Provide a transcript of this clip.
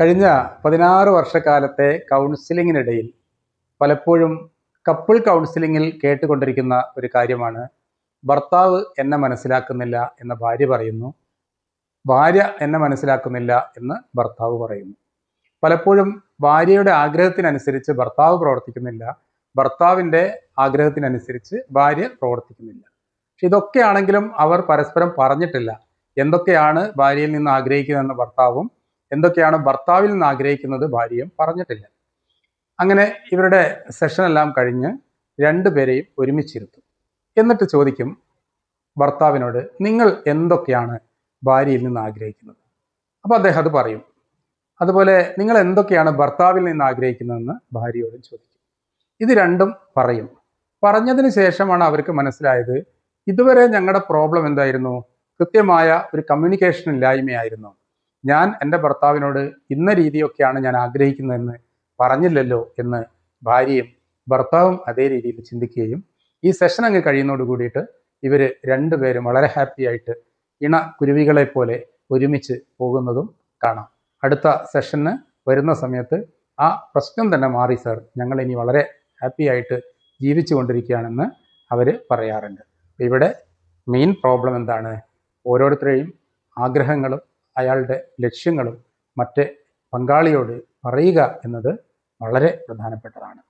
കഴിഞ്ഞ 16 വർഷക്കാലത്തെ കൗൺസിലിങ്ങിനിടയിൽ പലപ്പോഴും കപ്പിൾ കൗൺസിലിങ്ങിൽ കേട്ടുകൊണ്ടിരിക്കുന്ന ഒരു കാര്യമാണ്, ഭർത്താവ് എന്നെ മനസ്സിലാക്കുന്നില്ല എന്ന് ഭാര്യ പറയുന്നു, ഭാര്യ എന്നെ മനസ്സിലാക്കുന്നില്ല എന്ന് ഭർത്താവ് പറയുന്നു. പലപ്പോഴും ഭാര്യയുടെ ആഗ്രഹത്തിനനുസരിച്ച് ഭർത്താവ് പ്രവർത്തിക്കുന്നില്ല, ഭർത്താവിൻ്റെ ആഗ്രഹത്തിനനുസരിച്ച് ഭാര്യ പ്രവർത്തിക്കുന്നില്ല. പക്ഷെ ഇതൊക്കെയാണെങ്കിലും അവർ പരസ്പരം പറഞ്ഞിട്ടില്ല. എന്തൊക്കെയാണ് ഭാര്യയിൽ നിന്ന് ആഗ്രഹിക്കുന്നതെന്ന് ഭർത്താവും എന്തൊക്കെയാണ് ഭർത്താവിൽ നിന്ന് ആഗ്രഹിക്കുന്നത് ഭാര്യയും പറഞ്ഞിട്ടില്ല. അങ്ങനെ ഇവരുടെ സെഷൻ എല്ലാം കഴിഞ്ഞ് രണ്ടുപേരെയും ഒരുമിച്ചിരുത്തും. എന്നിട്ട് ചോദിക്കും ഭർത്താവിനോട്, നിങ്ങൾ എന്തൊക്കെയാണ് ഭാര്യയിൽ നിന്ന് ആഗ്രഹിക്കുന്നത്? അപ്പോൾ അദ്ദേഹം അത് പറയും. അതുപോലെ നിങ്ങൾ എന്തൊക്കെയാണ് ഭർത്താവിൽ നിന്ന് ആഗ്രഹിക്കുന്നതെന്ന് ഭാര്യയോടും ചോദിക്കും. ഇത് രണ്ടും പറയും. പറഞ്ഞതിന് ശേഷമാണ് അവർക്ക് മനസ്സിലായത്, ഇതുവരെ ഞങ്ങളുടെ പ്രോബ്ലം എന്തായിരുന്നു? കൃത്യമായ ഒരു കമ്മ്യൂണിക്കേഷൻ ഇല്ലായ്മയായിരുന്നു. ഞാൻ എൻ്റെ ഭർത്താവിനോട് ഇന്ന രീതിയൊക്കെയാണ് ഞാൻ ആഗ്രഹിക്കുന്നതെന്ന് പറഞ്ഞില്ലല്ലോ എന്ന് ഭാര്യയും ഭർത്താവും അതേ രീതിയിൽ ചിന്തിക്കുകയും ഈ സെഷൻ അങ്ങ് കഴിയുന്നതോട് കൂടിയിട്ട് ഇവർ രണ്ടുപേരും വളരെ ഹാപ്പി ആയിട്ട് ഇണ കുരുവികളെ പോലെ ഒരുമിച്ച് പോകുന്നതും കാണാം. അടുത്ത സെഷന് വരുന്ന സമയത്ത് ആ പ്രശ്നം തന്നെ മാറി സർ, ഞങ്ങൾ ഇനി വളരെ ഹാപ്പി ആയിട്ട് ജീവിച്ചു കൊണ്ടിരിക്കുകയാണെന്ന് അവർ പറയാറുണ്ട്. ഇവിടെ മെയിൻ പ്രോബ്ലം എന്താണ്? ഓരോരുത്തരെയും ആഗ്രഹങ്ങളും അയാളുടെ ലക്ഷ്യങ്ങളും മറ്റ് പങ്കാളിയോട് പറയുക എന്നത് വളരെ പ്രധാനപ്പെട്ടതാണ്.